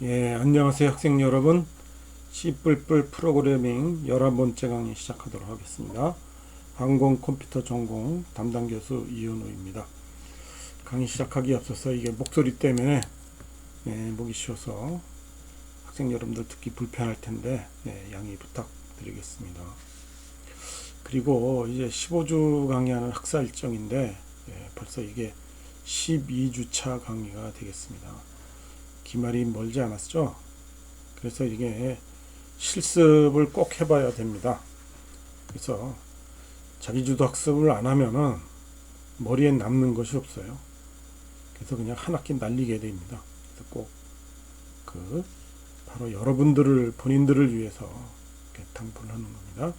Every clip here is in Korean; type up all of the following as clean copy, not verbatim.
예, 안녕하세요 학생 여러분. C++ 프로그래밍 11번째 강의 시작하도록 하겠습니다. 항공 컴퓨터 전공 담당 교수 이현우입니다. 강의 시작하기 앞서서 이게 목소리 때문에 목이 쉬어서 학생 여러분들 듣기 불편할 텐데 양해 부탁드리겠습니다. 그리고 이제 15주 강의하는 학사 일정인데 벌써 이게 12주차 강의가 되겠습니다. 기말이 멀지 않았죠? 그래서 이게 실습을 꼭 해봐야 됩니다. 그래서 자기주도 학습을 안 하면은 머리에 남는 것이 없어요. 그래서 그냥 한 학기 날리게 됩니다. 그래서 꼭 바로 여러분들을 본인들을 위해서 이렇게 당부를 하는 겁니다.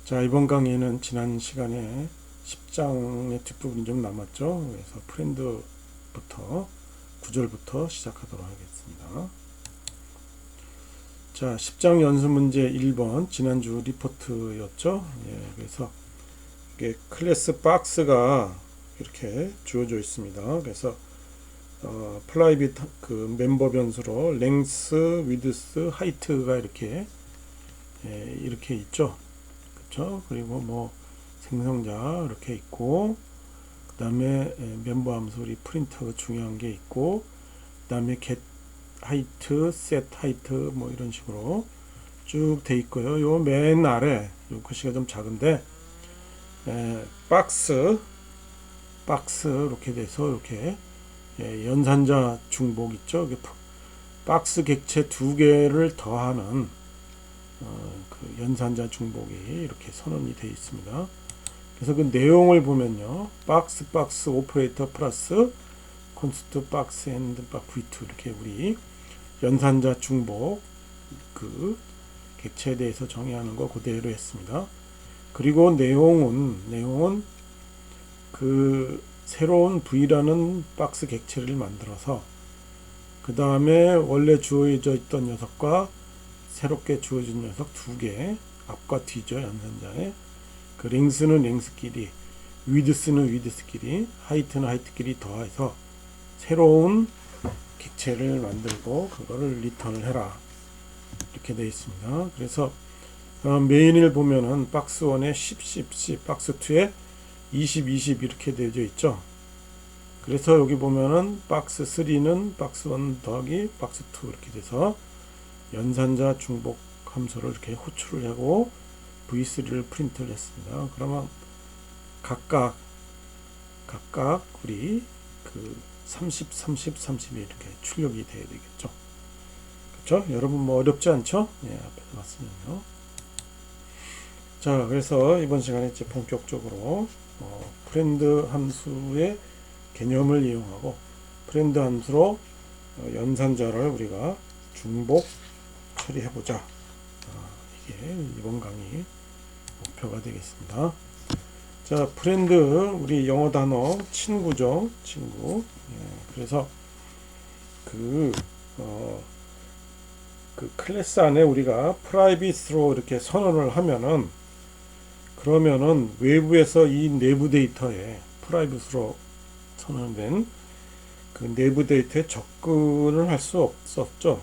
자, 이번 강의는 지난 시간에 10장의 뒷부분이 좀 남았죠. 그래서 프렌드부터 9절부터 시작하도록 하겠습니다. 자, 10장 연습 문제 1번 지난주 리포트였죠. 그래서 이게 클래스 박스가 이렇게 주어져 있습니다. 그래서 프라이빗 멤버 변수로 랭스, 위드스, 하이트가 이렇게 있죠. 그렇죠? 그리고 뭐 생성자 이렇게 있고, 그 다음에 멤버 함수 우리 프린터가 중요한 게 있고, 그 다음에 get height, set height 뭐 이런 식으로 쭉 돼 있고요. 요 맨 아래 요 글씨가 좀 작은데 박스 이렇게 돼서 이렇게 연산자 중복 있죠. 박스 객체 두 개를 더하는 그 연산자 중복이 이렇게 선언이 되어 있습니다. 그래서 그 내용을 보면요, 박스 오퍼레이터 플러스 콘스트 박스 앤드 V2 이렇게 우리 연산자 중복 그 객체에 대해서 정의하는 거 그대로 했습니다. 그리고 내용은 그 새로운 V라는 박스 객체를 만들어서 그 다음에 원래 주어져 있던 녀석과 새롭게 주어진 녀석 두 개, 앞과 뒤죠. 연산자에 그 랭스는 랭스끼리, 위드스는 위드스끼리, 하이트는 하이트끼리 더해서 새로운 객체를 만들고 그거를 리턴을 해라, 이렇게 되어 있습니다. 그래서 메인을 보면은 박스 1에 10, 박스 2에 20 이렇게 되어져 있죠. 그래서 여기 보면은 박스 3는 박스 1 더하기 박스 2 이렇게 돼서 연산자 중복 함수를 이렇게 호출을 하고 V3를 프린트를 했습니다. 그러면 각각 우리 30 이렇게 출력이 돼야 되겠죠. 그렇죠? 여러분 뭐 어렵지 않죠? 앞에서 봤으면요. 자, 그래서 이번 시간에 이제 본격적으로 프렌드 함수의 개념을 이용하고 프렌드 함수로 연산자를 우리가 중복 처리해보자. 이게 이번 강의 목표가 되겠습니다. 자, 프렌드 우리 영어 단어 친구죠. 친구. 그래서 그 클래스 안에 우리가 프라이빗으로 이렇게 선언을 하면은, 그러면은 외부에서 이 내부 데이터에 프라이빗으로 선언된 그 내부 데이터에 접근을 할 수 없었죠.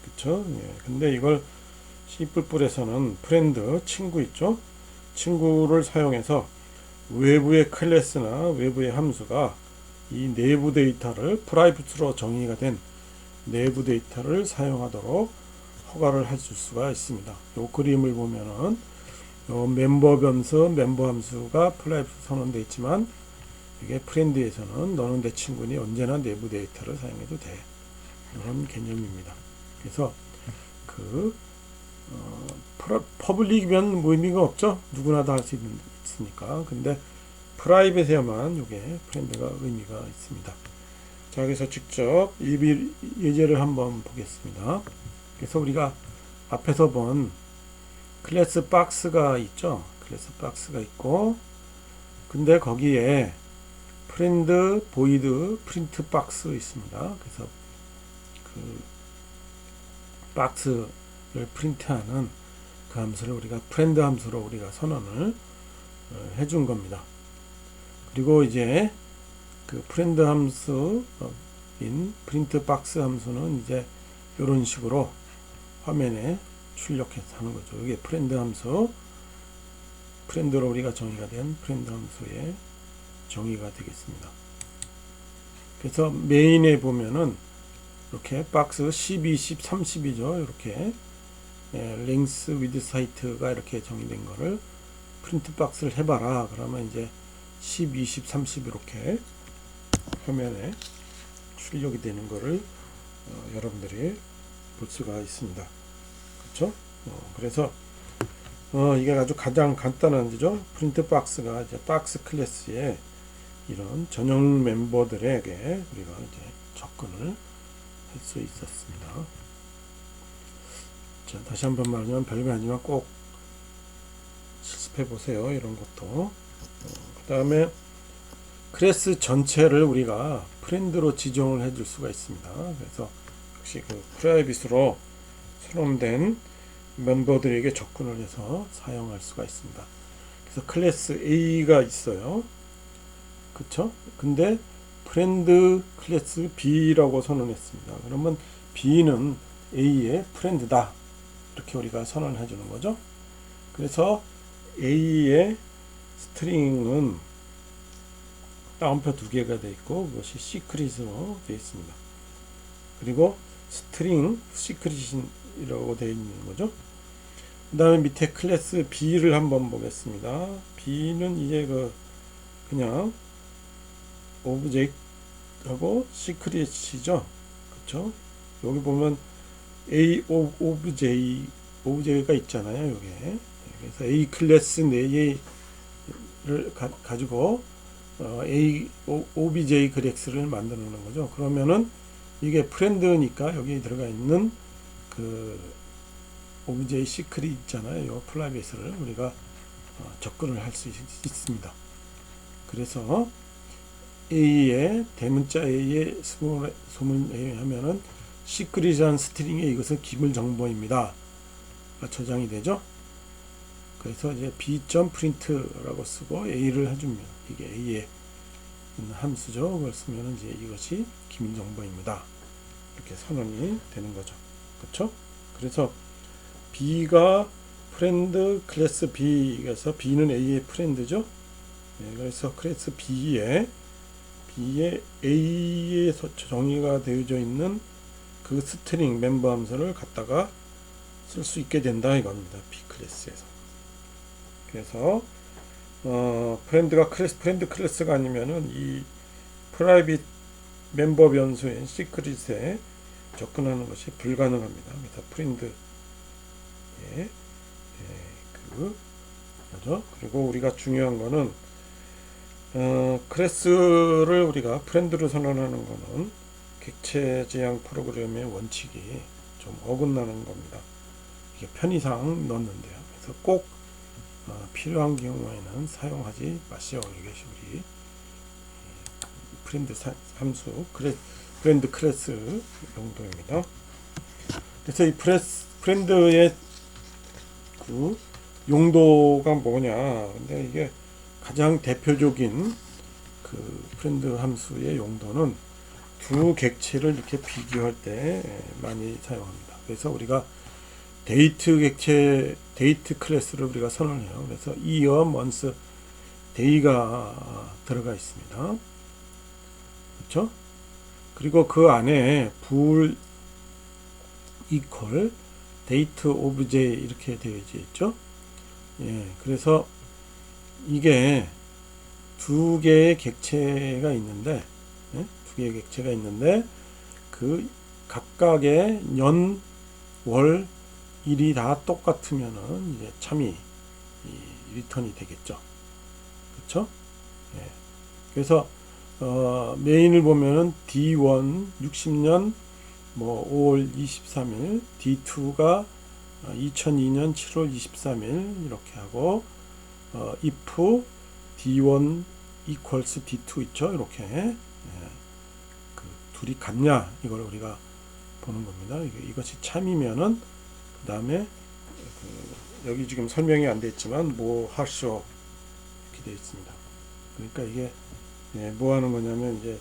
그쵸? 근데 이걸 C++에서는 프렌드 친구 있죠. 친구를 사용해서 외부의 클래스나 외부의 함수가 이 내부 데이터를 프라이빗으로 정의가 된 내부 데이터를 사용하도록 허가를 해줄 수가 있습니다. 이 그림을 보면은 멤버 함수가 프라이빗 선언되어 있지만, 이게 프렌드에서는 너는 내 친구니 언제나 내부 데이터를 사용해도 돼, 이런 개념입니다. 그래서 퍼블릭이면 뭐 의미가 없죠. 누구나 다 할 수 있으니까. 근데 프라이빗에만 이게 프렌드가 의미가 있습니다. 자, 그래서 직접 예제를 한번 보겠습니다. 그래서 우리가 앞에서 본 클래스 박스가 있죠. 클래스 박스가 있고, 근데 거기에 프렌드 보이드 프린트 박스 있습니다. 그래서 그 박스를 프린트하는 그 함수를 우리가 프렌드 함수로 우리가 선언을 해준 겁니다. 그리고 이제 그 프렌드 함수인 프린트 박스 함수는 이제 이런 식으로 화면에 출력해서 하는 거죠. 이게 프렌드 함수, 프렌드로 우리가 정의가 된 프렌드 함수의 정의가 되겠습니다. 그래서 메인에 보면은 이렇게 박스 10, 20, 30이죠. 이렇게 랭스 위드 하이트가 이렇게 정의된 거를 프린트 박스를 해봐라. 그러면 이제 10, 20, 30 이렇게 화면에 출력이 되는 거를 여러분들이 볼 수가 있습니다. 그렇죠? 그래서 이게 아주 가장 간단한 거죠. 프린트 박스가 이제 박스 클래스의 이런 전용 멤버들에게 우리가 이제 접근을 할 수 있었습니다. 자, 다시 한번 말하면 별거 아니지만 꼭 실습해 보세요. 이런 것도. 그 다음에 클래스 전체를 우리가 프렌드로 지정을 해줄 수가 있습니다. 그래서 역시 그 프라이빗으로 선언된 멤버들에게 접근을 해서 사용할 수가 있습니다. 그래서 클래스 A가 있어요. 그쵸? 근데 프렌드 클래스 B라고 선언했습니다. 그러면 B는 A의 프렌드다. 이렇게 우리가 선언을 해주는 거죠. 그래서 A의 스트링은 다운표 2개가 되어 있고 그것이 시크릿으로 되어 있습니다. 그리고 스트링 시크릿이라고 되어 있는 거죠. 그 다음에 밑에 클래스 B를 한번 보겠습니다. B는 이제 그냥 오브젝트하고 시크릿이죠. 그쵸? 여기 보면 A 오브제가 있잖아요. 여기에. 그래서 A 클래스 4개를 가지고 A OBJ 클래스를 만들어 놓는 거죠. 그러면은 이게 프렌드니까 여기 들어가 있는 그 OBJ 시크릿 있잖아요. 이 프라이빗을 우리가 접근을 할 수 있습니다. 그래서 A의 대문자 A의 소문에 의하면은 시크릿한 스트링에 이것은 기물 정보입니다. 저장이 되죠. 그래서 이제 b.print라고 쓰고 A를 해줍니다. 이게 A의 함수죠. 그걸 쓰면 이제 이것이 기밀 정보입니다. 이렇게 선언이 되는 거죠. 그렇죠? 그래서 B가 프렌드 클래스 B에서 B는 A의 프렌드죠. 네, 그래서 클래스 B에 A에서 정의가 되어져 있는 그 스트링 멤버 함수를 갖다가 쓸 수 있게 된다 이겁니다. B 클래스에서. 그래서 프렌드 클래스가 아니면은 이 프라이빗 멤버 변수인 시크릿에 접근하는 것이 불가능합니다. 그래서 프린트의 그거죠. 그리고 우리가 중요한 거는 클래스를 우리가 프렌드로 선언하는 거는 객체 지향 프로그램의 원칙이 좀 어긋나는 겁니다. 이게 편의상 넣었는데요. 그래서 꼭 필요한 경우에는 사용하지 마시오. 이것이 우리 프렌드 함수 프렌드 클래스 용도입니다. 그래서 이 프렌드의 그 용도가 뭐냐? 근데 이게 가장 대표적인 그 프렌드 함수의 용도는 두 객체를 이렇게 비교할 때 많이 사용합니다. 그래서 우리가 데이트 클래스를 우리가 선언해요. 그래서 year, month, day가 들어가 있습니다. 그렇죠? 그리고 그 안에 bool, equal, date, obj 이렇게 되어 있죠. 예, 그래서 이게 두 개의 객체가 있는데, 두 개의 객체가 있는데 그 각각의 년, 월, 일이 다 똑같으면은 이제 참이 리턴이 되겠죠. 그렇죠? 예. 그래서 메인을 보면은 D1 60년 뭐 5월 23일, D2가 2002년 7월 23일 이렇게 하고 if D1 equals D2 있죠. 이렇게 그 둘이 같냐 이걸 우리가 보는 겁니다. 이것이 참이면은 그 다음에 여기 지금 설명이 안 되어 있지만 뭐 하쇼 이렇게 되어 있습니다. 그러니까 이게 뭐 하는 거냐면 이제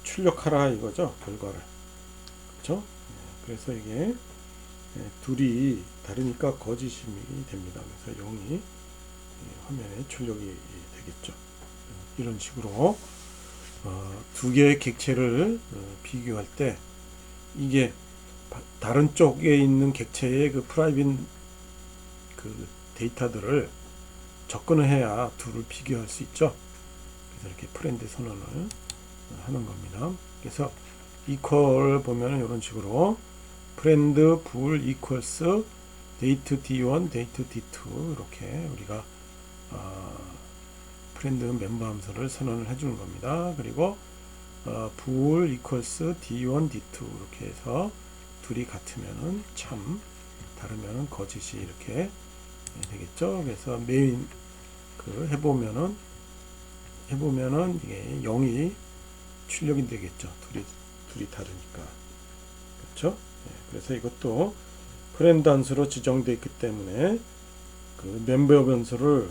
출력하라 이거죠. 결과를. 그렇죠? 그래서 이게 둘이 다르니까 거짓임이 됩니다. 그래서 0이 화면에 출력이 되겠죠. 이런 식으로 두 개의 객체를 비교할 때 이게 다른 쪽에 있는 객체의 그 프라이빗 그 데이터들을 접근을 해야 둘을 비교할 수 있죠. 그래서 이렇게 프렌드 선언을 하는 겁니다. 그래서 이퀄 보면은 이런 식으로 프렌드 불 이퀄스 데이트 D1, 데이트 D2 이렇게 우리가 프렌드 멤버 함수를 선언을 해주는 겁니다. 그리고 불 이퀄스 D1, D2 이렇게 해서 둘이 같으면은 참, 다르면은 거짓이 이렇게 되겠죠. 그래서 메인 해보면은 이게 0이 출력이 되겠죠. 둘이 다르니까. 그렇죠? 그래서 이것도 프렌드 함수로 지정되어 있기 때문에 그 멤버 변수를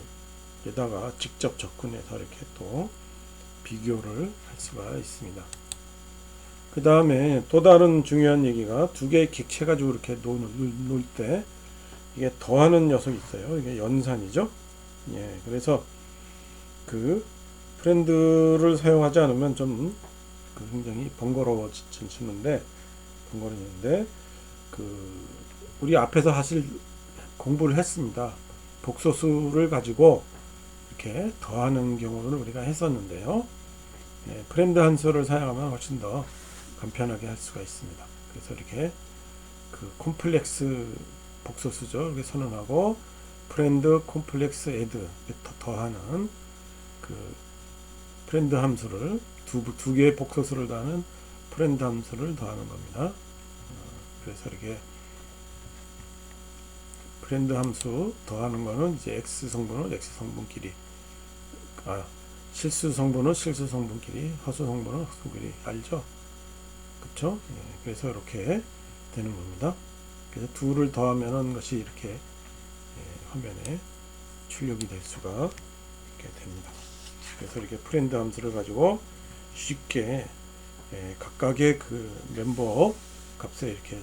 에다가 직접 접근해서 이렇게 또 비교를 할 수가 있습니다. 그 다음에 또 다른 중요한 얘기가 두 개의 객체 가지고 이렇게 놀 때 이게 더하는 녀석이 있어요. 이게 연산이죠. 그래서 그 프렌드를 사용하지 않으면 좀 굉장히 번거로워지는데 우리 앞에서 공부를 했습니다. 복소수를 가지고 이렇게 더하는 경우는 우리가 했었는데요. 프렌드 함수를 사용하면 훨씬 더 간편하게 할 수가 있습니다. 그래서 이렇게 그 콤플렉스 복소수죠. 이렇게 선언하고 프렌드 콤플렉스 애드 더하는 그 프렌드 함수를 두 개의 복소수를 더하는 프렌드 함수를 더하는 겁니다. 그래서 이렇게 프렌드 함수 더하는 거는 이제 x 성분은 x 성분끼리, 실수 성분은 실수 성분끼리, 허수 성분은 허수 성분끼리, 알죠? 그렇죠? 그래서 이렇게 되는 겁니다. 그래서 둘을 더하면은 것이 이렇게 화면에 출력이 될 수가 있게 됩니다. 그래서 이렇게 프렌드 함수를 가지고 쉽게 각각의 그 멤버 값에 이렇게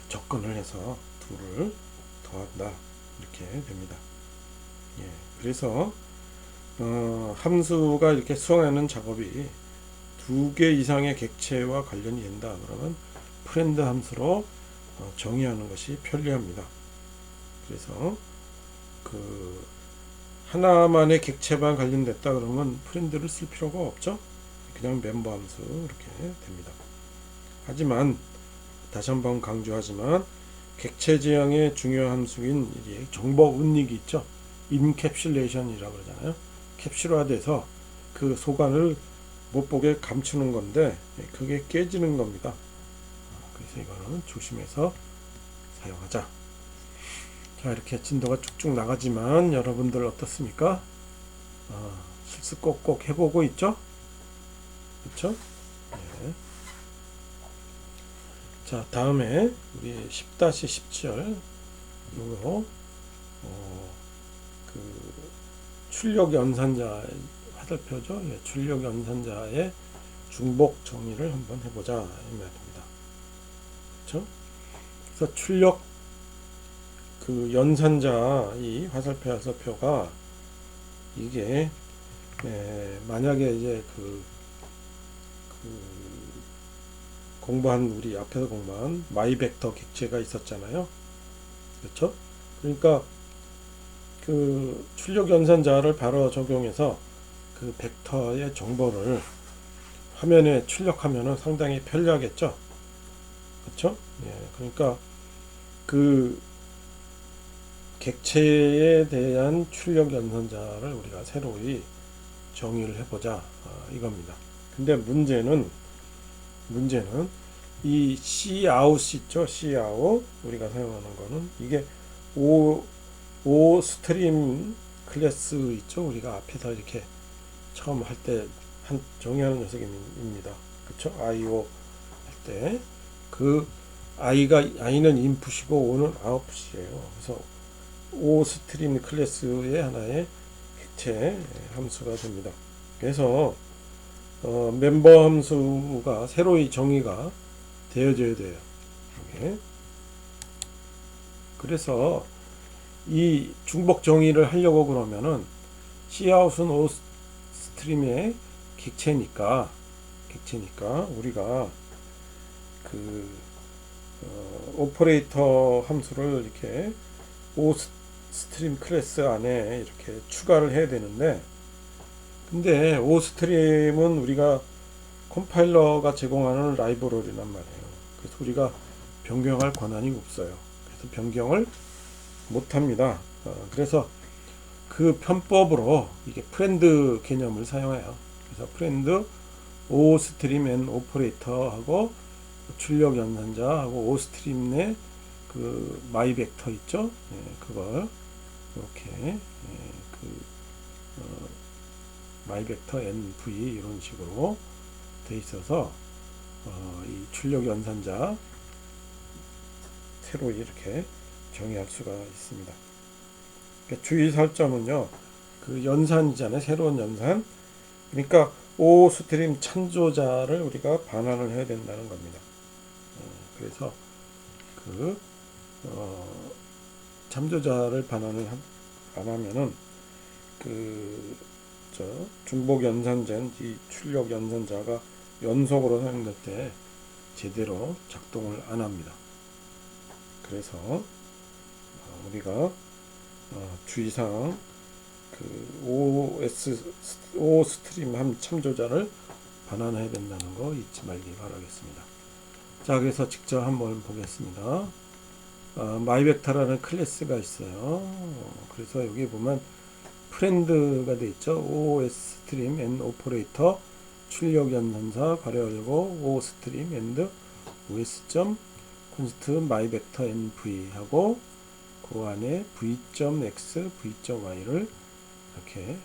접근을 해서 둘을 더한다 이렇게 됩니다. 그래서 함수가 이렇게 수행하는 작업이 두 개 이상의 객체와 관련이 된다 그러면 프렌드 함수로 정의하는 것이 편리합니다. 그래서 그 하나만의 객체만 관련됐다 그러면 프렌드를 쓸 필요가 없죠. 그냥 멤버 함수 이렇게 됩니다. 하지만 다시 한번 강조하지만 객체 지향의 중요한 함수인 정보 은닉이 있죠. 인캡슐레이션이라고 그러잖아요. 캡슐화돼서 그 소관을 못 보게 감추는 건데 그게 깨지는 겁니다. 그래서 이거는 조심해서 사용하자. 자, 이렇게 진도가 쭉쭉 나가지만 여러분들 어떻습니까? 실수 꼭꼭 해보고 있죠? 그렇죠? 자, 다음에 우리 10-17 요거 그 출력 연산자 화살표죠. 출력 연산자의 중복 정의를 한번 해보자 이 말입니다. 그렇죠? 그래서 출력 그 연산자 이 화살표가 이게 만약에 이제 우리 앞에서 공부한 마이벡터 객체가 있었잖아요. 그렇죠? 그러니까 그 출력 연산자를 바로 적용해서 그 벡터의 정보를 화면에 출력하면은 상당히 편리하겠죠. 그렇죠? 그러니까 그 객체에 대한 출력 연산자를 우리가 새로이 정의를 해보자 이겁니다. 근데 문제는 이 cout 있죠. cout 우리가 사용하는 거는 이게 O 스트림 클래스 있죠. 우리가 앞에서 이렇게 처음 할 때 정의하는 녀석입니다. 그쵸? IO 할 때 그 I는 인풋이고 O는 아웃풋이에요. 그래서 O 스트림 클래스의 하나의 객체 함수가 됩니다. 그래서 멤버 함수가 새로이 정의가 되어져야 돼요. 이게. 그래서 이 중복 정의를 하려고 그러면은 Cout은 O 스트림의 객체니까 우리가 그 오퍼레이터 함수를 이렇게 O 스트림 클래스 안에 이렇게 추가를 해야 되는데, 근데 O 스트림은 우리가 컴파일러가 제공하는 라이브러리란 말이에요. 그래서 우리가 변경할 권한이 없어요. 그래서 변경을 못합니다. 그래서 그 편법으로 이게 프렌드 개념을 사용해요. 그래서 프렌드 O 스트림 앤 오퍼레이터하고 출력 연산자하고 O 스트림 내 그 마이 벡터 있죠? 그걸 이렇게 마이 벡터 NV 이런 식으로 돼 있어서 이 출력 연산자 새로 이렇게 정의할 수가 있습니다. 그러니까 주의할 점은요, 그 연산이잖아요. 새로운 연산. 그러니까 O 스트림 참조자를 우리가 반환을 해야 된다는 겁니다. 그래서 그 참조자를 반환을 안 하면은 중복 연산자인 이 출력 연산자가 연속으로 사용될 때 제대로 작동을 안 합니다. 그래서 우리가 주의사항 O 스트림 함 참조자를 반환해야 된다는 거 잊지 말기 바라겠습니다. 자, 그래서 직접 한번 보겠습니다. 마이벡터라는 클래스가 있어요. 그래서 여기 보면 프렌드가 돼 있죠. O 스트림 앤 오퍼레이터 출력 연산자 괄호 열고 O 스트림 앤 OS const 마이벡터 NV 하고 그 안에 v.x, v.y를 이렇게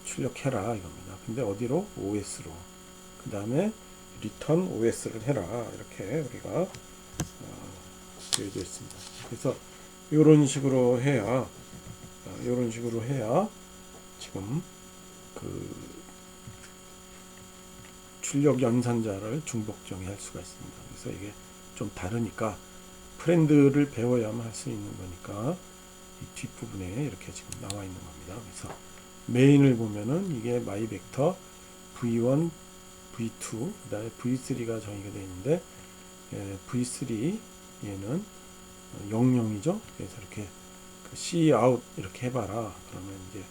출력해라 이겁니다. 근데 어디로? OS로. 그 다음에 return OS를 해라 이렇게 우리가 되어져 있습니다. 그래서 이런 식으로 해야 지금 출력 연산자를 중복 정의할 수가 있습니다. 그래서 이게 좀 다르니까 프렌드를 배워야만 할 수 있는 거니까 이 뒷부분에 이렇게 지금 나와 있는 겁니다. 그래서 메인을 보면은 이게 마이 벡터 V1, V2, 그 다음에 V3가 정의가 되어 있는데, V3 얘는 00이죠. 그래서 이렇게 C out 이렇게 해봐라. 그러면 이제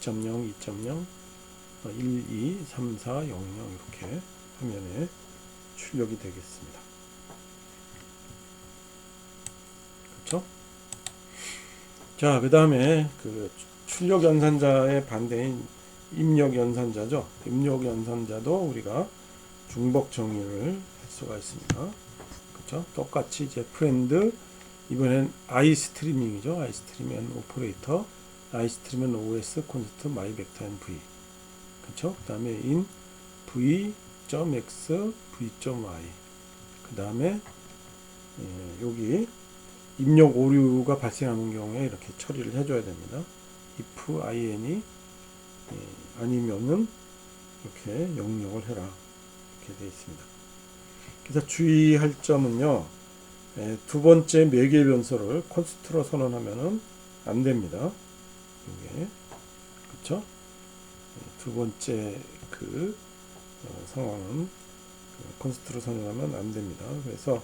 1.0, 2.0, 1, 2, 3, 4, 0, 0 이렇게 화면에 출력이 되겠습니다. 그렇죠? 자, 그 다음에 출력 연산자의 반대인 입력 연산자죠. 입력 연산자도 우리가 중복 정의를 할 수가 있습니다. 그렇죠? 똑같이 이제 프렌드, 이번엔 iStreaming이죠. iStream 앤 오퍼레이터, iStream 앤 OS const myvector and v. 그렇죠? 그 다음에 in v.x, v.y. 그 다음에 여기 입력 오류가 발생하는 경우에 이렇게 처리를 해줘야 됩니다. if in이 아니면은 이렇게 영역을 해라 이렇게 되어 있습니다. 그래서 주의할 점은요, 두 번째 매개 변수를 콘스트로 선언하면은 안 됩니다. 이게 그렇죠? 두 번째 상황은 콘스트로 선언하면 안 됩니다. 그래서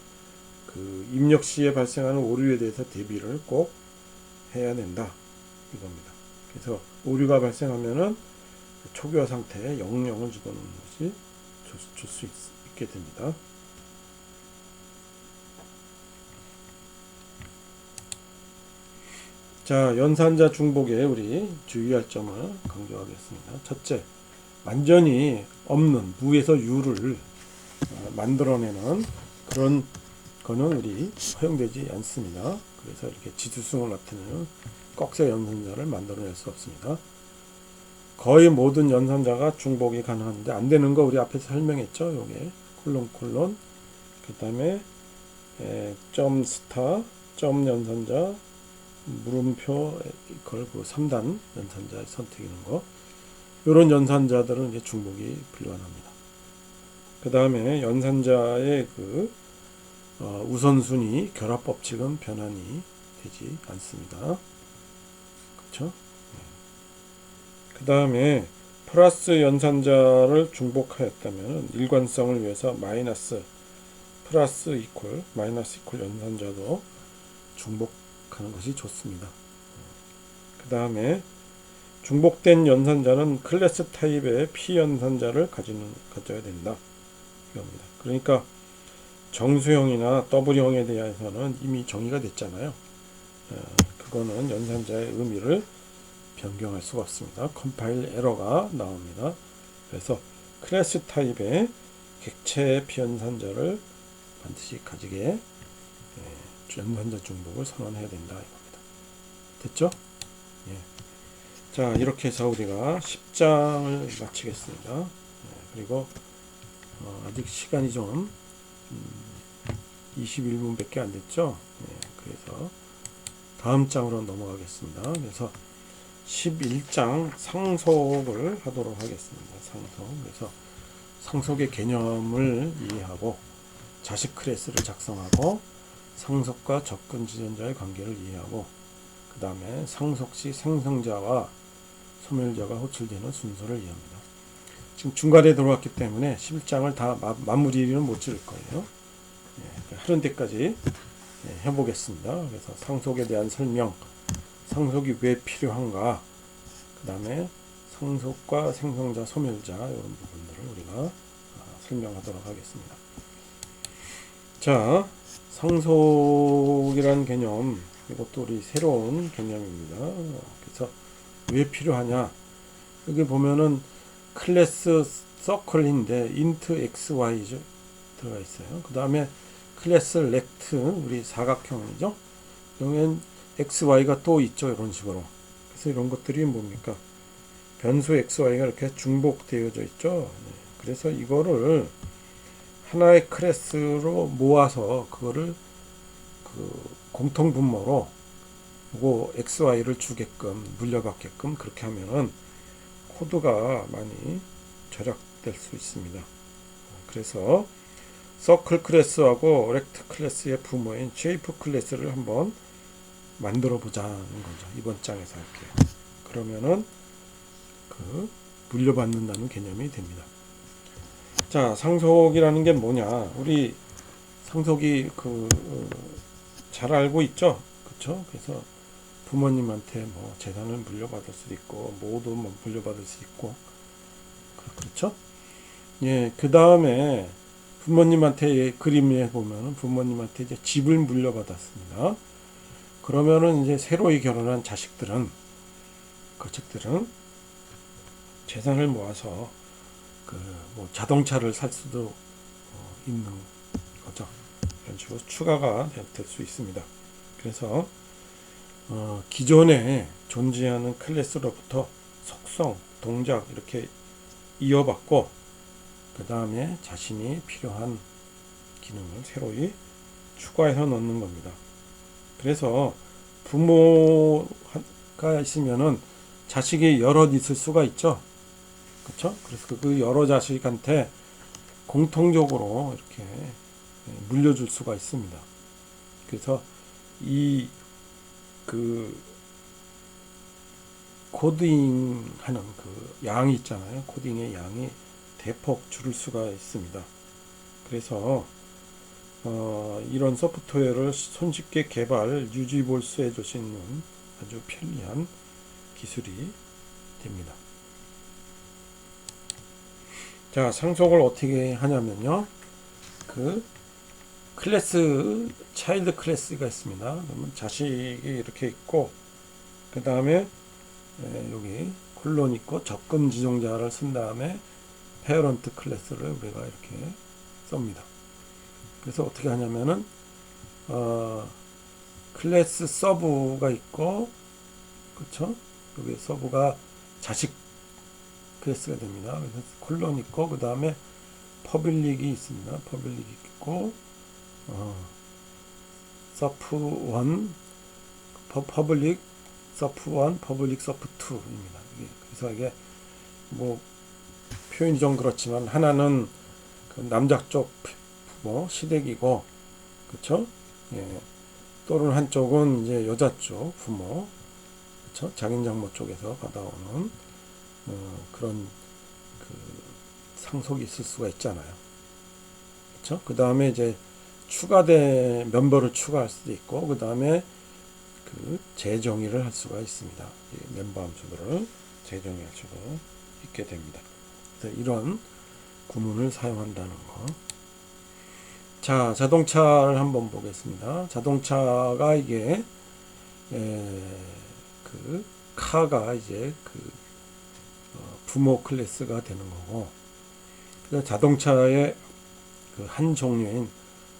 입력 시에 발생하는 오류에 대해서 대비를 꼭 해야 된다 이겁니다. 그래서 오류가 발생하면은 초기화 상태에 00을 집어넣는 것이 줄 수 있게 됩니다. 자, 연산자 중복에 우리 주의할 점을 강조하겠습니다. 첫째, 완전히 없는 무에서 유를 만들어내는 그런 거는 우리 허용되지 않습니다. 그래서 이렇게 지수승을 나타내는 꺽쇠 연산자를 만들어낼 수 없습니다. 거의 모든 연산자가 중복이 가능한데 안 되는 거 우리 앞에서 설명했죠. 요게 콜론 그 다음에 점 스타 점 연산자 물음표 걸고 3단 연산자 선택하는 거, 이런 연산자들은 이제 중복이 불가능합니다. 그 다음에 연산자의 그 우선순위 결합 법칙은 변환이 되지 않습니다. 그렇죠? 그 다음에 플러스 연산자를 중복하였다면 일관성을 위해서 마이너스 플러스 이퀄 마이너스 이퀄 연산자도 중복하는 것이 좋습니다. 그 다음에 중복된 연산자는 클래스 타입의 P 연산자를 가져야 된다. 이겁니다. 그러니까 정수형이나 W형에 대해서는 이미 정의가 됐잖아요. 그거는 연산자의 의미를 변경할 수가 없습니다. 컴파일 에러가 나옵니다. 그래서 클래스 타입의 객체 P 연산자를 반드시 가지게 연산자 중복을 선언해야 된다. 이겁니다. 됐죠? 예. 자, 이렇게 해서 우리가 10장을 마치겠습니다. 그리고 아직 시간이 좀 21분밖에 안 됐죠. 그래서 다음 장으로 넘어가겠습니다. 그래서 11장 상속을 하도록 하겠습니다. 상속. 그래서 상속의 개념을 이해하고 자식 클래스를 작성하고 상속과 접근 지정자의 관계를 이해하고 그 다음에 상속 시 생성자와 소멸자가 호출되는 순서를 이해합니다. 지금 중간에 들어왔기 때문에 11장을 다 마무리는 못 지을 거예요. 하는 데까지 해보겠습니다. 그래서 상속에 대한 설명, 상속이 왜 필요한가, 그 다음에 상속과 생성자, 소멸자 이런 부분들을 우리가 설명하도록 하겠습니다. 자, 상속이라는 개념, 이것도 우리 새로운 개념입니다. 그래서 왜 필요하냐? 여기 보면은 클래스 서클인데 int xy 들어가 있어요. 그 다음에 클래스 렉트 우리 사각형이죠. 여기엔 xy가 또 있죠. 이런 식으로. 그래서 이런 것들이 뭡니까? 변수 xy가 이렇게 중복되어져 있죠. 그래서 이거를 하나의 클래스로 모아서 그거를 그 공통 분모로 요거 xy를 주게끔 물려받게끔 그렇게 하면은 코드가 많이 절약될 수 있습니다. 그래서 서클 클래스하고 렉트 클래스의 부모인 쉐이프 클래스를 한번 만들어 보자는 거죠. 이번 장에서 할게요. 그러면은 그 물려받는다는 개념이 됩니다. 자, 상속이라는 게 뭐냐? 우리 상속이 잘 알고 있죠? 그렇죠? 그래서 부모님한테 뭐 재산을 물려받을 수도 있고 모두 물려받을 수 있고 그렇죠? 예, 그 다음에 부모님한테 그림에 보면 부모님한테 이제 집을 물려받았습니다. 그러면은 이제 새로이 결혼한 자식들은 재산을 모아서 뭐 자동차를 살 수도 있는 거죠. 이런 식으로 추가가 될 수 있습니다. 그래서 기존에 존재하는 클래스로부터 속성, 동작 이렇게 이어받고 그 다음에 자신이 필요한 기능을 새로이 추가해서 넣는 겁니다. 그래서 부모가 있으면은 자식이 여럿 있을 수가 있죠. 그렇죠? 그래서 그 여러 자식한테 공통적으로 이렇게 물려줄 수가 있습니다. 그래서 코딩 하는 그 양이 있잖아요. 코딩의 양이 대폭 줄일 수가 있습니다. 그래서 이런 소프트웨어를 손쉽게 개발, 유지 볼수해 줄 수 있는 아주 편리한 기술이 됩니다. 자, 상속을 어떻게 하냐면요. 그 클래스, 차일드 클래스가 있습니다. 그러면 자식이 이렇게 있고, 그 다음에 여기 콜론 있고, 접근 지정자를 쓴 다음에 페어런트 클래스를 우리가 이렇게 썹니다. 그래서 어떻게 하냐면은, 클래스 서브가 있고, 그쵸? 여기 서브가 자식 클래스가 됩니다. 그래서 콜론 있고, 그 다음에 퍼블릭이 있습니다. 퍼블릭이 있고, 서프 1, 퍼블릭, 서프 1, 퍼블릭, 서프 2입니다. 그래서 이게 뭐 표현이 좀 그렇지만 하나는 그 남자 쪽 부모 시댁이고, 그쵸? 예. 또는 한쪽은 이제 여자 쪽 부모, 그쵸? 장인 장모 쪽에서 받아오는 그런 그 상속이 있을 수가 있잖아요. 그쵸? 그 다음에 이제 추가된 멤버를 추가할 수도 있고, 그 다음에 그 재정의를 할 수가 있습니다. 멤버 함수들을 재정의할 수가 있게 됩니다. 그래서 이런 구문을 사용한다는 거. 자, 자동차를 한번 보겠습니다. 자동차가 이게 그 카가 이제 그 부모 클래스가 되는 거고, 그래서 자동차의 그 한 종류인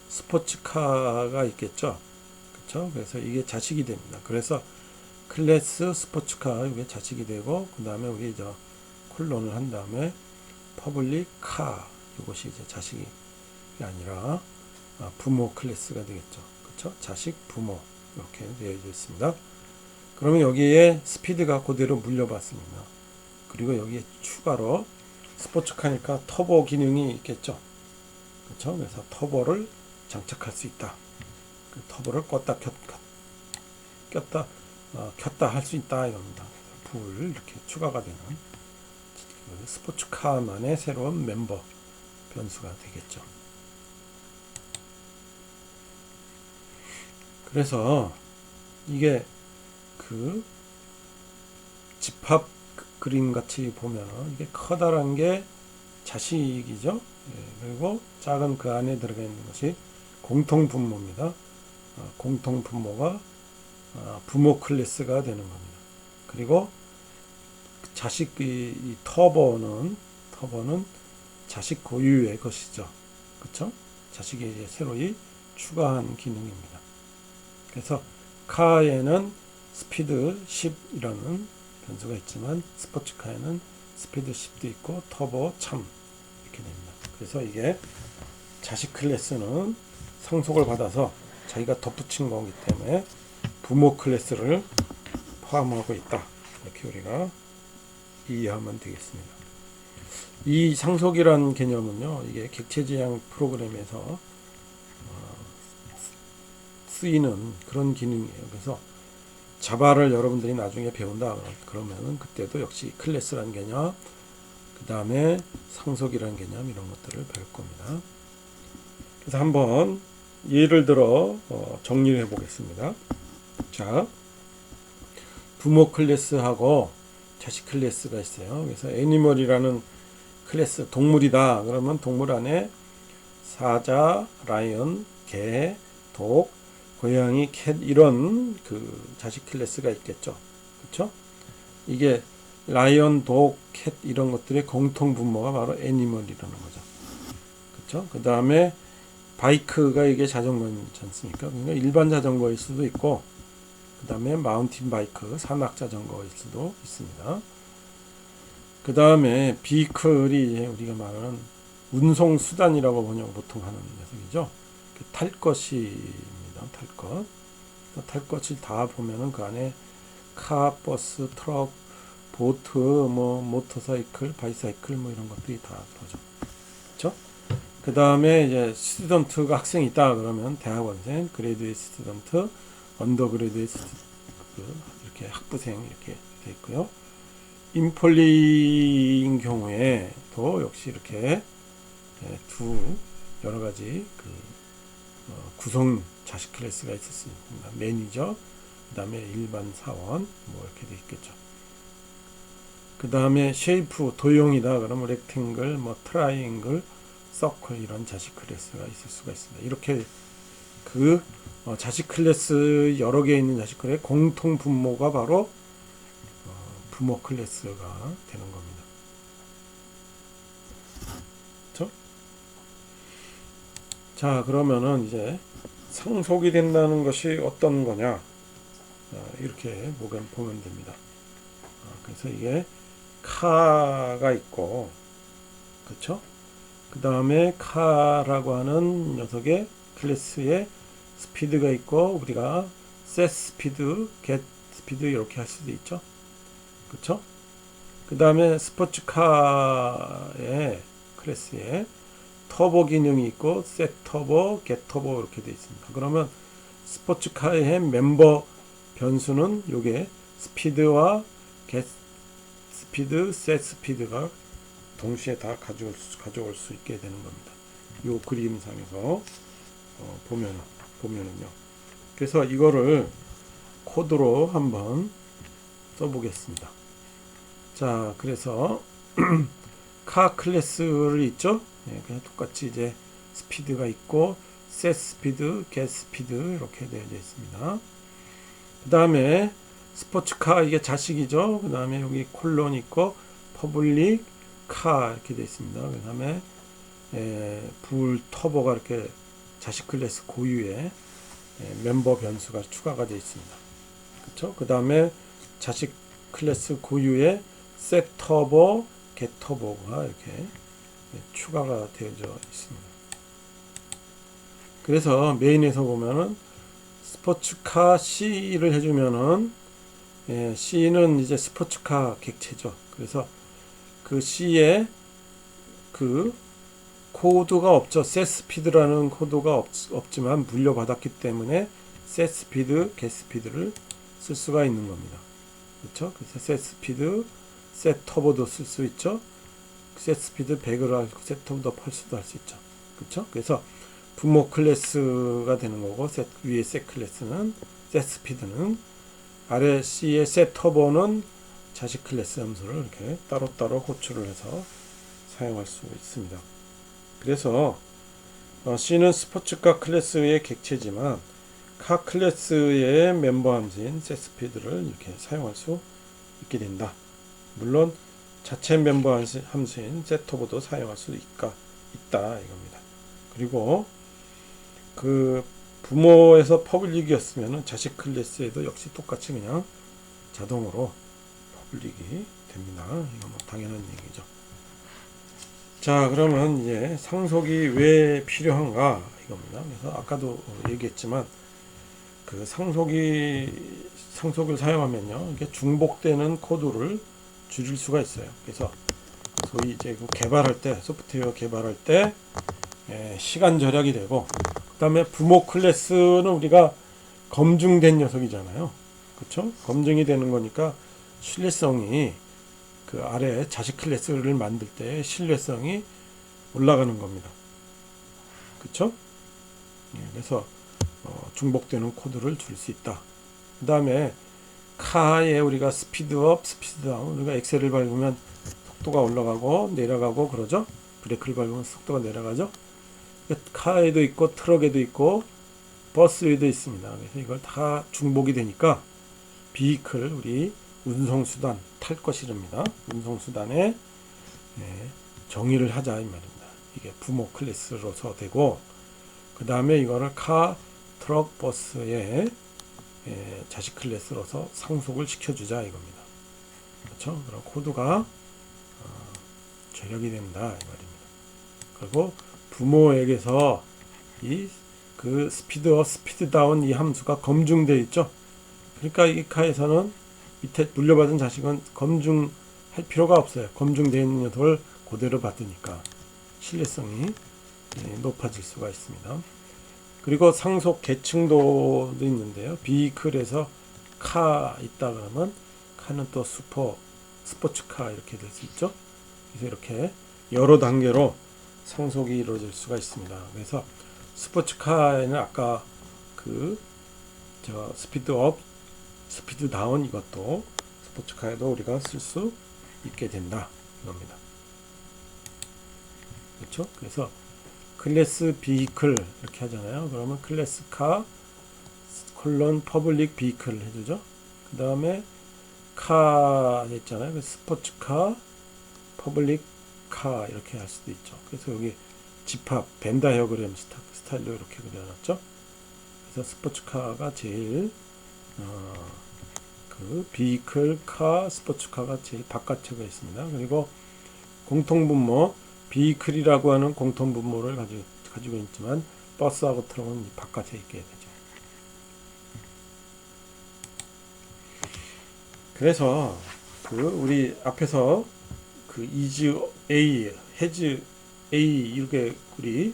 스포츠카가 있겠죠. 그렇죠? 그래서 이게 자식이 됩니다. 그래서 클래스 스포츠카 이게 자식이 되고, 그 다음에 우리 저 콜론을 한 다음에 퍼블릭 카 이것이 이제 자식이 아니라 부모 클래스가 되겠죠. 그렇죠? 자식 부모 이렇게 되어 있습니다. 그러면 여기에 스피드가 그대로 물려받습니다. 그리고 여기에 추가로 스포츠카니까 터보 기능이 있겠죠. 그렇죠? 그래서 터보를 장착할 수 있다. 그 터보를 껐다 켰다 켰다 할 수 있다 이겁니다. 불 이렇게 추가가 되는 스포츠카만의 새로운 멤버 변수가 되겠죠. 그래서 이게 그 집합 그림 같이 보면 이게 커다란 게 자식이죠. 그리고 작은 그 안에 들어가 있는 것이 공통 분모입니다. 공통 분모가 부모 클래스가 되는 겁니다. 그리고 자식 이 터보는 자식 고유의 것이죠. 그렇죠? 자식이 이제 새로이 추가한 기능입니다. 그래서 카에는 스피드 10이라는 변수가 있지만 스포츠카에는 스피드 10도 있고 터보 1000 이렇게 됩니다. 그래서 이게 자식 클래스는 상속을 받아서 자기가 덧붙인 거기 때문에 부모 클래스를 포함하고 있다. 이렇게 우리가 이해하면 되겠습니다. 이 상속이라는 개념은요, 이게 객체지향 프로그램에서 쓰이는 그런 기능이에요. 그래서 자바를 여러분들이 나중에 배운다 그러면은 그때도 역시 클래스라는 개념, 그 다음에 상속이라는 개념 이런 것들을 배울 겁니다. 그래서 한번 예를 들어 정리를 해보겠습니다. 자, 부모 클래스하고 자식 클래스가 있어요. 그래서 애니멀이라는 클래스, 동물이다. 그러면 동물 안에 사자, 라이언, 개, 독, 고양이, 캣 이런 그 자식 클래스가 있겠죠. 그렇죠? 이게 라이언, 독, 캣 이런 것들의 공통 분모가 바로 애니멀이라는 거죠. 그렇죠? 그 다음에 바이크가 이게 자전거지 않습니까? 그러니까 일반 자전거일 수도 있고, 그 다음에 마운틴 바이크, 산악 자전거일 수도 있습니다. 그 다음에 비클이 우리가 말하는 운송 수단이라고 번역 보통 하는 녀석이죠. 탈 것입니다. 탈 것. 탈 것을 다 보면은 그 안에 카, 버스, 트럭, 보트, 뭐 모터사이클, 바이사이클 뭐 이런 것들이 다 들어죠. 그렇죠? 그 다음에 이제 스튜던트가 학생이 있다 그러면 대학원생, 그레이드웨이 스튜던트, 언더그레이드웨이 이렇게 학부생 이렇게 돼 있고요. 인폴리인 경우에도 역시 이렇게 두 여러 가지 그 구성 자식 클래스가 있을 수 있습니다. 매니저, 그 다음에 일반 사원 뭐 이렇게 돼 있겠죠. 그 다음에 쉐이프 도형이다 그러면 렉탱글, 뭐 트라이앵글, 서클 이런 자식 클래스가 있을 수가 있습니다. 이렇게 그 자식 클래스 여러 개 있는 자식 클래스 공통 분모가 바로 부모 클래스가 되는 겁니다. 그렇죠? 자, 그러면은 이제 상속이 된다는 것이 어떤 거냐? 이렇게 보면 됩니다. 그래서 이게 카가 있고, 그렇죠? 그 다음에 카라고 하는 녀석의 클래스에 스피드가 있고, 우리가 set 스피드, get 스피드 이렇게 할 수도 있죠. 그렇죠? 그 다음에 스포츠카의 클래스에 터보 기능이 있고 셋 터보, 겟 터보 이렇게 되어 있습니다. 그러면 스포츠카의 멤버 변수는 요게 스피드와 겟 스피드, 셋 스피드가 동시에 다 가져올 수 있게 되는 겁니다. 요 그림상에서 보면은요. 그래서 이거를 코드로 한번 써보겠습니다. 자, 그래서 카 클래스를 있죠. 네, 그냥 똑같이 이제 스피드가 있고 셋 스피드, 겟 스피드 이렇게 되어 있습니다. 그 다음에 스포츠카 이게 자식이죠. 그 다음에 여기 콜론 있고 퍼블릭 카 이렇게 되어 있습니다. 그 다음에 불 터보가 이렇게 자식 클래스 고유의 멤버 변수가 추가가 되어 있습니다. 그렇죠? 그 다음에 자식 클래스 고유의 셋 터보, 겟 터보가 이렇게 추가가 되어져 있습니다. 그래서 메인에서 보면은 스포츠카 C를 해주면은 C는 이제 스포츠카 객체죠. 그래서 그 C에 그 코드가 없죠. 셋 스피드라는 코드가 없지만 물려받았기 때문에 셋 스피드, 겟 스피드를 쓸 수가 있는 겁니다. 그렇죠? 그래서 셋 스피드, 셋 터보도 쓸 수 있죠. 셋 스피드 100을 하고 셋 터보도 펄스도 할 수 있죠. 그렇죠? 그래서 부모 클래스가 되는 거고 위에 셋 클래스는 셋 스피드는 아래 C의 셋 터보는 자식 클래스 함수를 이렇게 따로따로 호출을 해서 사용할 수 있습니다. 그래서 C는 스포츠카 클래스의 객체지만 카 클래스의 멤버 함수인 셋 스피드를 이렇게 사용할 수 있게 된다. 물론 자체 멤버 함수인 셋 터보도 사용할 수 있다 이겁니다. 그리고 그 부모에서 퍼블릭이었으면 자식 클래스에도 역시 똑같이 그냥 자동으로 퍼블릭이 됩니다. 이건 뭐 당연한 얘기죠. 자, 그러면 이제 상속이 왜 필요한가 이겁니다. 그래서 아까도 얘기했지만 그 상속을 사용하면요, 이게 중복되는 코드를 줄일 수가 있어요. 그래서 소위 이제 그 개발할 때 소프트웨어 개발할 때 시간 절약이 되고, 그 다음에 부모 클래스는 우리가 검증된 녀석이잖아요. 그렇죠? 검증이 되는 거니까 신뢰성이 그 아래 자식 클래스를 만들 때 신뢰성이 올라가는 겁니다. 그렇죠? 그래서 중복되는 코드를 줄 수 있다. 그 다음에 카에 우리가 스피드업, 스피드다운, 우리가 엑셀을 밟으면 속도가 올라가고 내려가고 그러죠. 브레이크를 밟으면 속도가 내려가죠. 카에도 있고 트럭에도 있고 버스에도 있습니다. 그래서 이걸 다 중복이 되니까 비이클, 우리 운송수단, 탈 것이랍니다. 운송수단에 정의를 하자 이 말입니다. 이게 부모 클래스로서 되고, 그 다음에 이거를 카, 트럭, 버스에 자식 클래스로서 상속을 시켜주자 이겁니다. 그렇죠? 그럼 코드가 절약이 된다 이 말입니다. 그리고 부모에게서 그 스피드업, 스피드다운 이 함수가 검증되어 있죠. 그러니까 이 카에서는 밑에 물려받은 자식은 검증할 필요가 없어요. 검증되어 있는 녀석을 그대로 받으니까 신뢰성이 높아질 수가 있습니다. 그리고 상속 계층도 있는데요. 비클에서 카 있다 그러면 카는 또 스포츠카 이렇게 될 수 있죠. 그래서 이렇게 여러 단계로 상속이 이루어질 수가 있습니다. 그래서 스포츠카에는 아까 스피드업, 스피드다운 이것도 스포츠카에도 우리가 쓸 수 있게 된다 이겁니다. 그렇죠? 그래서 클래스 비이클 이렇게 하잖아요. 그러면 클래스 카 콜론 퍼블릭 비이클 해주죠. 그 다음에 카 있잖아요. 스포츠카 퍼블릭 카 이렇게 할 수도 있죠. 그래서 여기 집합 벤 다이어그램 스타일로 이렇게 그려놨죠. 그래서 스포츠카가 제일 그 비이클 카 스포츠카가 제일 바깥쪽에 있습니다. 그리고 공통분모 비이클이라고 하는 공통분모를 가지고 있지만 버스하고 트럭은 바깥에 있게 되죠. 그래서 우리 앞에서 그 이즈 A, 해즈 A 이렇게 우리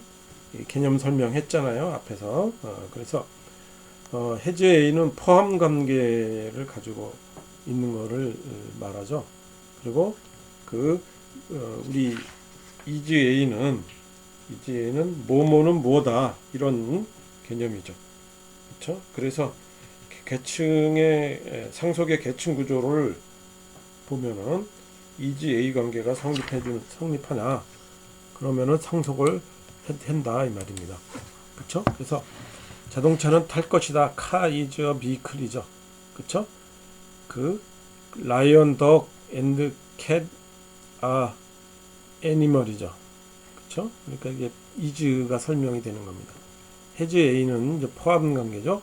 개념 설명했잖아요. 앞에서. 그래서 해제 A는 포함 관계를 가지고 있는 거를 말하죠. 그리고 우리 이즈 A는 뭐뭐는 뭐다 이런 개념이죠. 그렇죠? 그래서 계층의 상속의 계층 구조를 보면은 이즈 A 관계가 성립하냐 그러면은 상속을 한다 이 말입니다. 그렇죠? 그래서 자동차는 탈 것이다. 카 이즈 어 비클이죠. 그렇죠? 라이언, 덕 앤드 캣 애니멀이죠. 그렇죠? 그러니까 이게 이즈가 설명이 되는 겁니다. 해즈 A는 이제 포함 관계죠.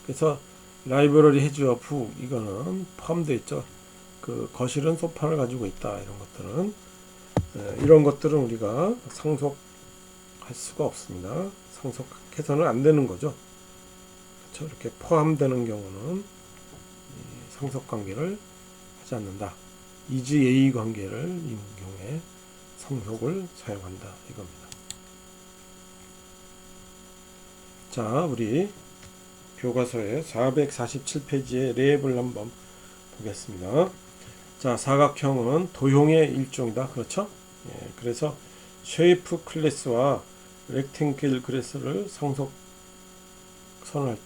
그래서 라이브러리 해즈 어프 이거는 포함되어 있죠. 거실은 소파를 가지고 있다. 이런 것들은 우리가 상속할 수가 없습니다. 상속해서는 안 되는 거죠. 그렇죠? 이렇게 포함되는 경우는 상속 관계를 하지 않는다. 이즈 A 관계를 있는 경우에 상속을 사용한다 이겁니다. 자, 우리 교과서의 447페이지의 랩을 한번 보겠습니다. 자, 사각형은 도형의 일종이다. 그렇죠? 예, 그래서 쉐이프 클래스와 렉탱글 클래스를 선언할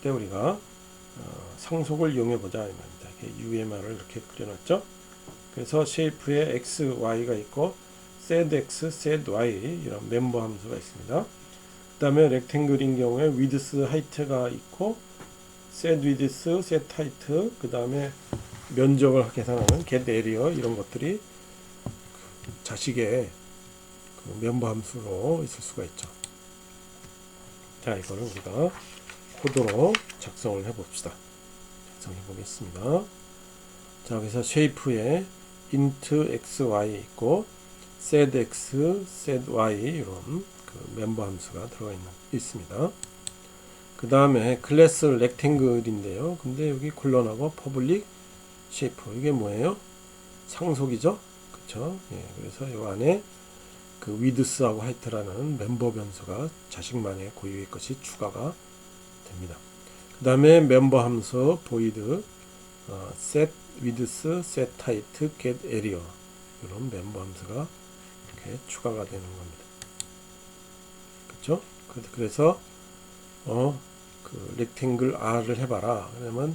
때 우리가 상속을 이용해 보자 이 말입니다. UMR을 이렇게 그려놨죠. 그래서 쉐이프에 x, y가 있고 set x, set y 이런 멤버 함수가 있습니다. 그 다음에 렉탱글인 경우에 width, height가 있고 set width, set height 그 다음에 면적을 계산하는 get area 이런 것들이 자식의 멤버 함수로 있을 수가 있죠. 자, 이거를 우리가 코드로 작성을 해봅시다. 작성해 보겠습니다. 자, 그래서 쉐이프에 int x, y 있고 set x, set y 이런 멤버 함수가 들어가 있습니다. 그 다음에 클래스 렉탱글인데요. 근데 여기 콜론하고 퍼블릭 쉐이프 이게 뭐예요? 상속이죠. 그쵸? 예, 그래서 이 안에 위드스하고 하이트라는 멤버 변수가 자식만의 고유의 것이 추가가 됩니다. 그 다음에 멤버 함수 void set width, set height, get area 이런 멤버 함수가 이렇게 추가가 되는 겁니다. 그렇죠? 그래서 렉탱글 R을 해봐라. 그러면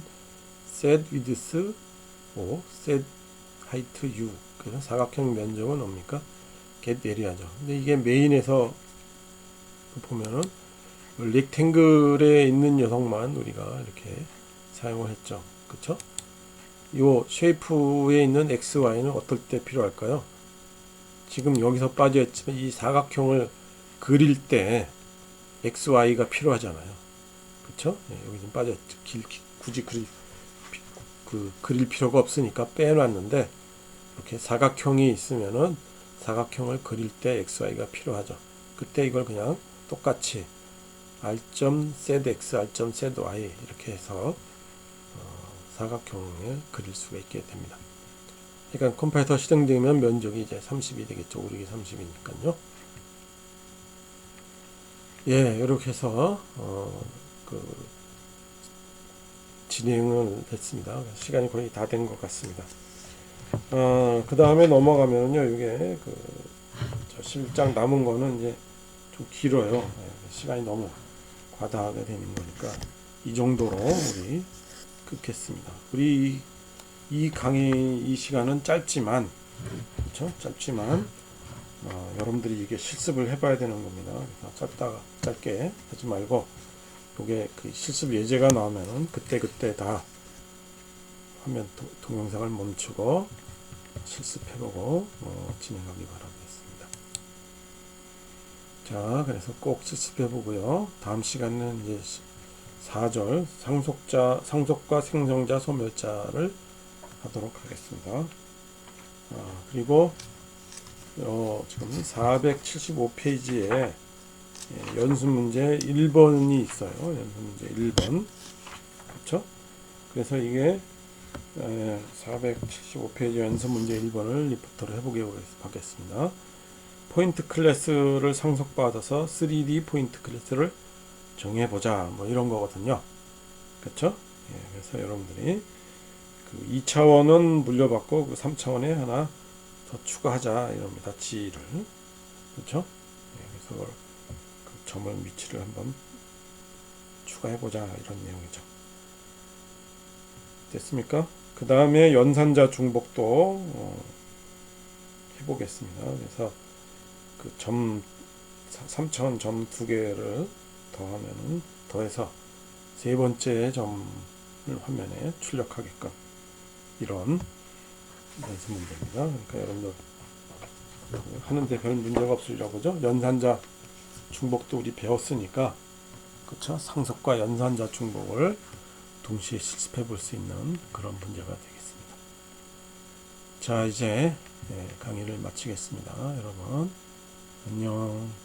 set width O, set height U. 그래서 사각형 면적은 뭡니까? get area죠. 근데 이게 메인에서 보면은 렉탱글에 있는 녀석만 우리가 이렇게 사용을 했죠. 그쵸? 요 쉐이프에 있는 x, y는 어떨 때 필요할까요? 지금 여기서 빠져있지만 이 사각형을 그릴 때 x, y가 필요하잖아요. 그쵸? 네, 여기 좀 빠져있죠. 굳이 그릴 필요가 없으니까 빼놨는데 이렇게 사각형이 있으면은 사각형을 그릴 때 x, y가 필요하죠. 그때 이걸 그냥 똑같이 r.set x, r.set y 이렇게 해서 사각형을 그릴 수가 있게 됩니다. 그러니까 컴파일러 실행되면 면적이 이제 30이 되겠죠. 오르기 30이니까요. 예, 이렇게 해서 진행을 했습니다. 시간이 거의 다 된 것 같습니다. 그 다음에 넘어가면요, 이게 저 실장 남은 거는 이제 좀 길어요. 예, 시간이 너무 과다하게 되는 거니까 이 정도로 우리 끊겠습니다. 우리 이 강의 이 시간은 짧지만 그렇죠? 짧지만 여러분들이 이게 실습을 해봐야 되는 겁니다. 그래서 짧게 하지 말고 요게 실습 예제가 나오면은 그때 다 화면 동영상을 멈추고 실습해보고 진행하기 바라겠습니다. 자, 그래서 꼭 실습해보고요. 다음 시간은 이제 4절 상속과 생성자 소멸자를 하도록 하겠습니다. 그리고 지금 475페이지에 연습문제 1번이 있어요. 연습문제 1번. 그렇죠? 그래서 이게 475페이지 연습문제 1번을 리포터를 해보겠습니다. 포인트 클래스를 상속받아서 3D 포인트 클래스를 정해보자 뭐 이런 거거든요. 그렇죠? 예, 그래서 여러분들이 그 2차원은 물려받고 그 3차원에 하나 더 추가하자 이럽니다. G를. 그렇죠? 예, 그래서 그걸 그 점을 위치를 한번 추가해보자 이런 내용이죠. 됐습니까? 그 다음에 연산자 중복도 해보겠습니다. 그래서 그 점 3차원 점 두 개를 더하면은 더해서 세 번째 점을 화면에 출력하게끔 이런 연습 문제입니다. 그러니까 여러분들 하는데 별 문제가 없으리라고 보죠. 연산자 중복도 우리 배웠으니까 그렇죠. 상속과 연산자 중복을 동시에 실습해 볼 수 있는 그런 문제가 되겠습니다. 자, 이제 강의를 마치겠습니다. 여러분 안녕.